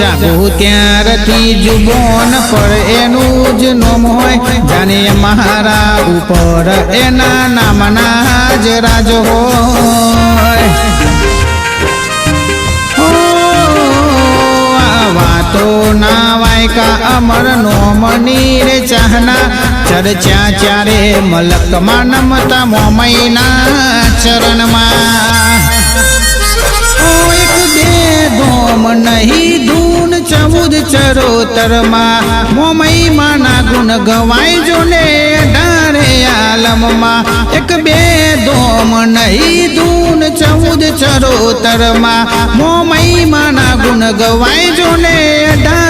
જાગું ત્યારથી જુબોન પર એનું જ નોમ હોય જાને મારા ઉપર એના નામના જ રાજ હોય વાતો ના વાયકા અમર નોમની રે ચાહના ચર્ચા ચારે મલકમાં નમતા મોમઈના ચરણમાં એક બે ધોમ નહીં ધૂન 14 ચરોતરમાં મોમઈમાં ના ગુણ ગવાય જો ને 18 આલમમાં એક બે ધોમ નહીં ધૂન 14 ચરોતરમાં મોમઈમાં ના ગુણ ગવાય જો ને 18